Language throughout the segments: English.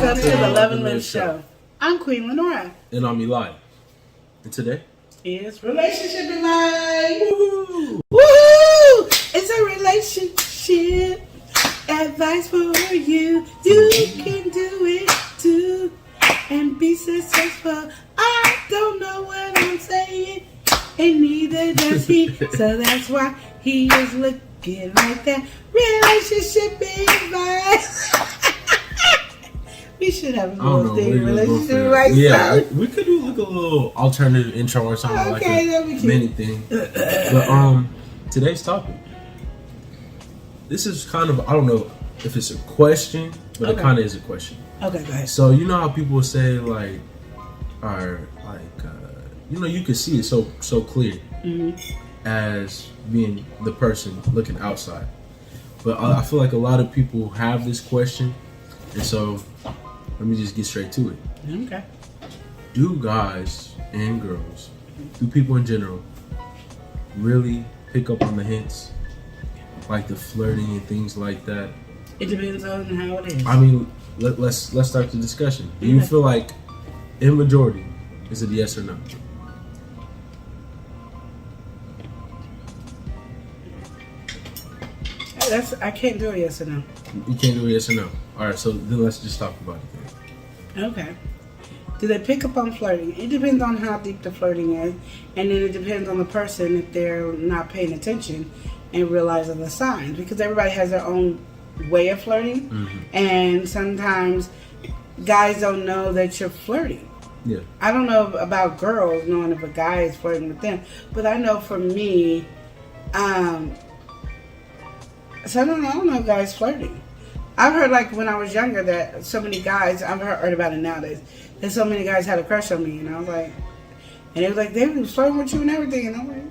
Welcome to the Love and Live Show. I'm Queen Lenora. And I'm Elijah. And today is Relationship Advice. Woohoo! Woohoo! It's a relationship advice for you. You can do it too and be successful. I don't know what I'm saying, and neither does he. So that's why he is looking like that. Relationship advice. We should have a little thing, relationship advice. Yeah, we could do like a little alternative intro or something like a mini thing. But today's topic. This is kind of, I don't know if it's a question, but it kind of is a question. Okay, go ahead. So you know how people say like, you can see it so clear as being the person looking outside. But I feel like a lot of people have this question, and so let me just get straight to it. Okay. Do guys and girls, do people in general, really pick up on the hints? Like the flirting and things like that? It depends on how it is. I mean, let's start the discussion. Do you feel like, in majority, is it yes or no? I can't do a yes or no. You can't do a yes or no. All right, so then let's just talk about it then. Okay. Do they pick up on flirting? It depends on how deep the flirting is, and then it depends on the person if they're not paying attention and realizing the signs, because everybody has their own way of flirting, and sometimes guys don't know that you're flirting. Yeah. I don't know about girls knowing if a guy is flirting with them, but I know for me, so I don't know if guys flirting. I've heard, like, when I was younger that so many guys, I've heard about it nowadays, that so many guys had a crush on me, and I was like, and it was like, they were flirting with you and everything, and I'm like,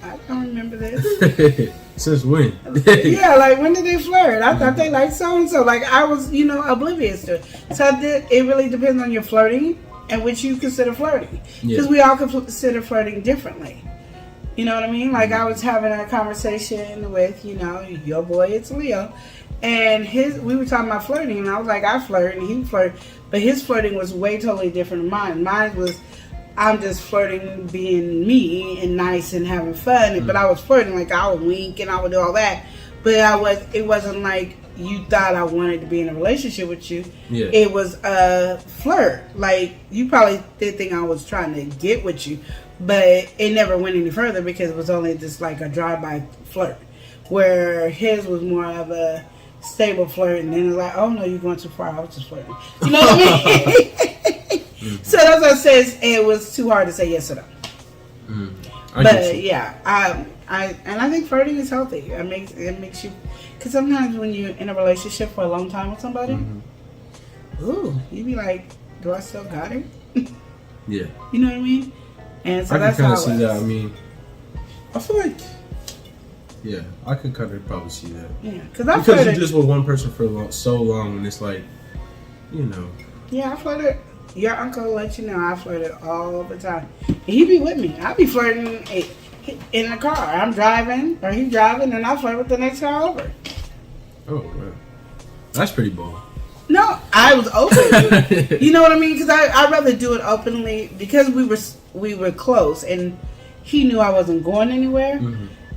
I don't remember this. Since when? Yeah, like, when did they flirt? I thought they liked so-and-so. Like, I was, oblivious to it. So it really depends on your flirting and which you consider flirting. Because we all consider flirting differently. You know what I mean? Like, I was having a conversation with, your boy, it's Leo. And we were talking about flirting. And I was like, I flirt and he flirt. But his flirting was way totally different than mine. Mine was, I'm just flirting, being me and nice and having fun. But I was flirting, like I would wink and I would do all that. But it wasn't like you thought I wanted to be in a relationship with you. Yeah. It was a flirt. Like, you probably did think I was trying to get with you. But it never went any further because it was only just like a drive-by flirt. Where his was more of a stable flirt. And then it was like, oh no, you're going too far. I was just flirting. You know what I mean? So that's what I says. It was too hard to say yes or no. But yeah, I think flirting is healthy. It makes you, because sometimes when you're in a relationship for a long time with somebody, you be like, do I still got him? Yeah. You know what I mean? And so I that's can how kind of see that. I mean, I feel like, I could kind of probably see that. Yeah, because you're just with one person for so long, and it's like, Yeah, I flirted. Your uncle let you know I flirted all the time. And he be with me. I be flirting in the car. I'm driving, or he's driving, and I flirt with the next car over. Oh, wow. That's pretty bold. No, I was open. You know what I mean? Because I'd rather do it openly, because we were close, and he knew I wasn't going anywhere,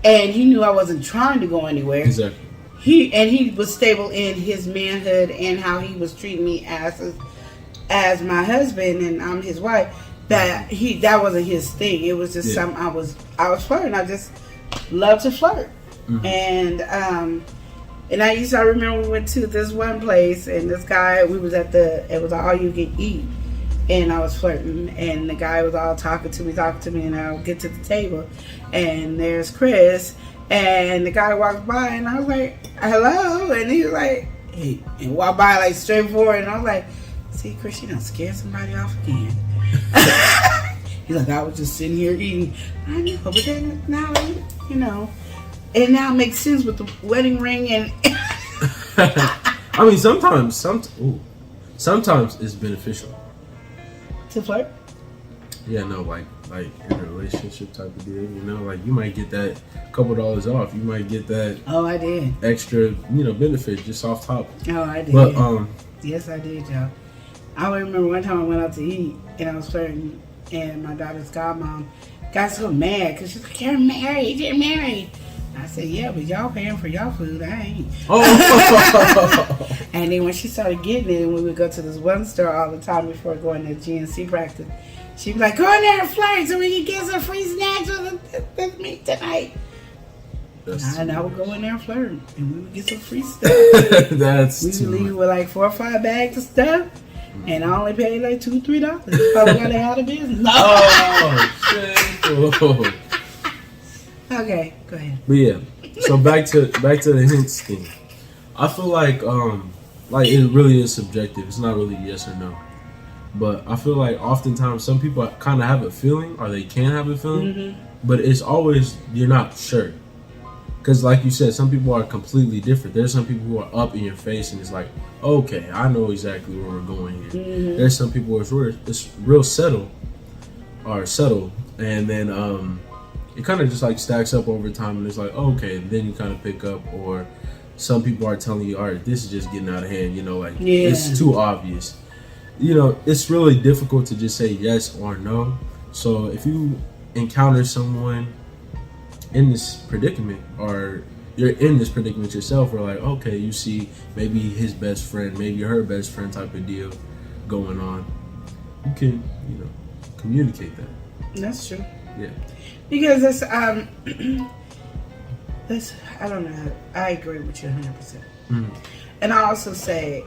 and he knew I wasn't trying to go anywhere. Exactly. He was stable in his manhood and how he was treating me as my husband, and I'm his wife. That wasn't his thing. It was just something I was flirting. I just love to flirt, and I remember we went to this one place, and this guy, it was an all you can eat, and I was flirting, and the guy was all talking to me, and I'll get to the table, and there's Chris, and the guy walked by, and I was like, hello, and he was like, hey, and walked by like straight forward, and I was like, see, Chris, you done scared somebody off again. He's like, I was just sitting here eating. I know, but then now, and now it makes sense with the wedding ring and. I mean, sometimes it's beneficial to flirt. Yeah, no, like in a relationship type of deal, like you might get that couple dollars off. You might get that. Oh, I did. Extra, benefit just off top. Oh, I did. But Yes, I did, y'all. I remember one time I went out to eat and I was flirting, and my daughter's godmom got so mad because she's like, "You're married, you're married." I said, "Yeah, but y'all paying for y'all food, I ain't." Oh. And then when she started getting it, and we would go to this one store all the time before going to GNC practice, she'd be like, "Go in there and flirt so we can get some free snacks with me tonight." And I would go in there and flirt, and we would get some free stuff. We would leave with like 4 or 5 bags of stuff, and I only paid like $2-3. Probably got out of business. No. Oh, shit. Okay, go ahead. But yeah, so back to the hints thing. I feel like it really is subjective. It's not really yes or no. But I feel like oftentimes some people kind of have a feeling, or they can have a feeling, but it's always you're not sure. Because like you said, some people are completely different. There's some people who are up in your face and it's like, okay, I know exactly where we're going here. There's some people where it's real subtle, and then it kind of just like stacks up over time, and it's like, okay, then you kind of pick up. Or some people are telling you, all right, this is just getting out of hand, it's too obvious. It's really difficult to just say yes or no. So if you encounter someone in this predicament, or you're in this predicament yourself, or like, okay, you see maybe his best friend, maybe her best friend type of deal going on, you can, communicate that. That's true. Yeah. Because it's I don't know. I agree with you 100%. And I also say,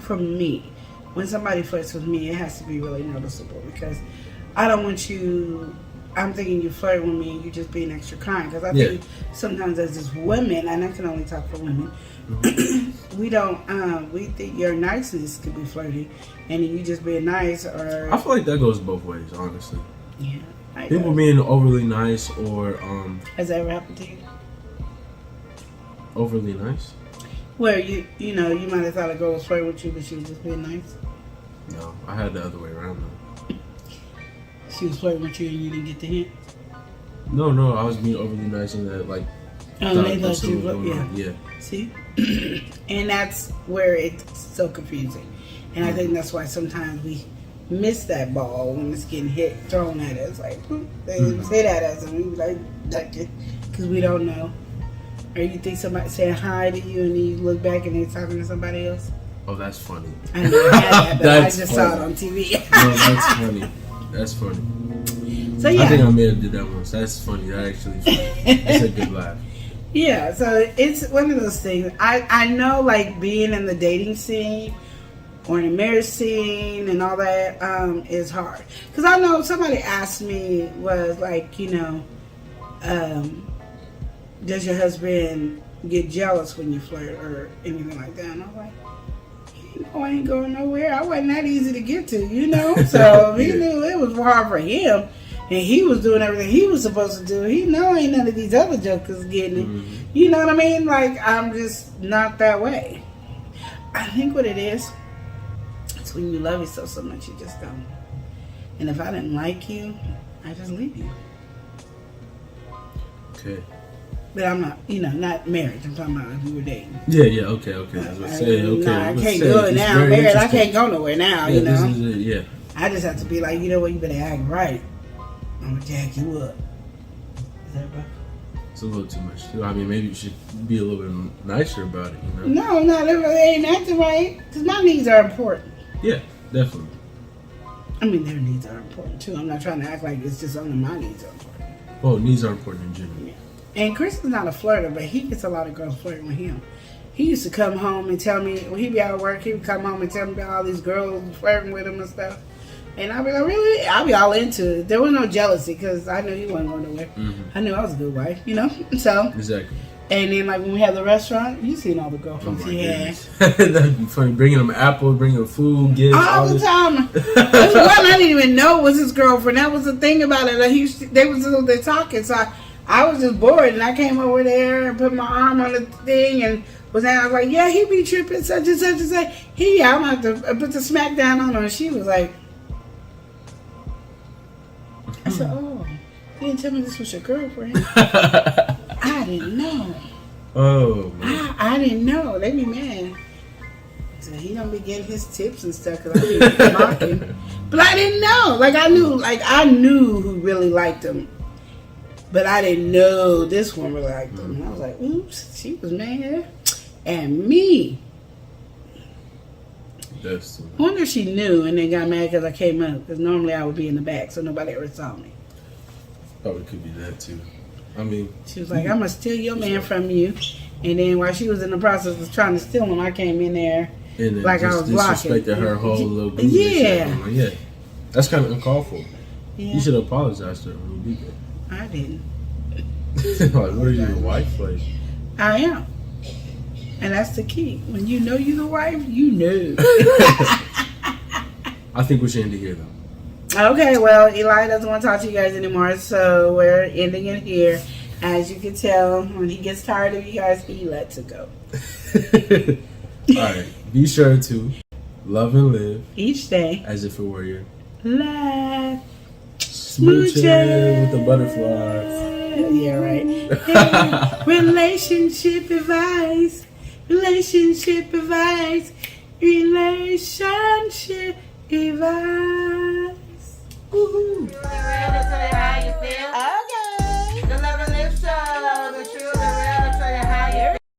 for me, when somebody flirts with me, it has to be really noticeable, because I don't want you. I'm thinking you flirting with me and you just being extra kind, because I think sometimes as just women, and I can only talk for women, we don't we think your niceness could be flirty, and you just being nice. Or I feel like that goes both ways, honestly. Yeah. People being overly nice, or has that ever happened to you? Overly nice? Where you might have thought a girl was flirting with you, but she was just being nice. No, I had the other way around though. She was flirting with you and you didn't get the hint? No, I was being overly nice in that, like, they thought you were, yeah. See? And that's where it's so confusing. And I think that's why sometimes we miss that ball when it's getting thrown at us. Like, they hit at us and we be like, duck it, because we don't know. Or you think somebody saying hi to you and then you look back and they're talking to somebody else? Oh, that's funny. I never had that, but I just saw it on TV. No, that's funny. That's funny. So yeah, I think I may have did that once. That's funny. That actually is funny. That's a good laugh. Yeah, so it's one of those things. I know, like, being in the dating scene or in the marriage scene and all that is hard. Because I know somebody asked me, was like, does your husband get jealous when you flirt or anything like that? And I was like, I ain't going nowhere. I wasn't that easy to get to, So he knew it was hard for him, and he was doing everything he was supposed to do. He know ain't none of these other jokers getting it. You know what I mean? Like, I'm just not that way. I think what it is, it's when you love yourself so much you just don't. And if I didn't like you, I just leave you. Okay. But I'm not, not married. I'm talking about if we were dating. Yeah, okay. I was gonna say, okay. I can't do it now. I'm married. I can't go nowhere now, This is it, yeah. I just have to be like, you know what, you better act right. I'm gonna jack you up. Is that right? It's a little too much. I mean, maybe you should be a little bit nicer about it, No, it ain't acting right. Because my needs are important. Yeah, definitely. I mean, their needs are important too. I'm not trying to act like it's just only my needs are important. Well, needs are important in general. Yeah. And Chris is not a flirter, but he gets a lot of girls flirting with him. He used to come home and tell me, when he'd be out of work, he would come home and tell me about all these girls flirting with him and stuff. And I'd be like, really? I'd be all into it. There was no jealousy because I knew he wasn't going nowhere. I knew I was a good wife, So. Exactly. And then, like, when we had the restaurant, you seen all the girlfriends he had. That'd be funny. Bringing them apples, bringing them food, gifts. All the time. There's one I didn't even know was his girlfriend. That was the thing about it. Like, they was talking, so I was just bored, and I came over there and put my arm on the thing and I was like, yeah, he be tripping, such and such and such. I'm going to have to put the smack down on her. And she was like, I said, oh, you didn't tell me this was your girlfriend. I didn't know. Oh, man. I didn't know. They be mad. said, he don't be getting his tips and stuff because I be mocking. But I didn't know. Like, I knew who really liked him. But I didn't know this one really liked him. And I was like, oops, she was mad at me. I wonder if she knew and then got mad because I came up. Because normally I would be in the back, so nobody ever saw me. Probably could be that too. I mean, she was like, I'm going to steal your man from you. And then while she was in the process of trying to steal him, I came in there and like I was blocking. Disrespected her whole little group. Yeah. Like, yeah. That's kind of uncalled for. Yeah. You should apologize to her when you did that. I didn't. Like, what are you, a wife? Like, I am. And that's the key. When you know you're the wife, you know. I think we should end it here, though. Okay, well, Eli doesn't want to talk to you guys anymore, so we're ending it here. As you can tell, when he gets tired of you guys, he lets it go. Alright, be sure to love and live each day as if it were your life. Smooching with the butterflies. Yeah, right. Hey, relationship advice. Relationship advice. Relationship advice. Woohoo.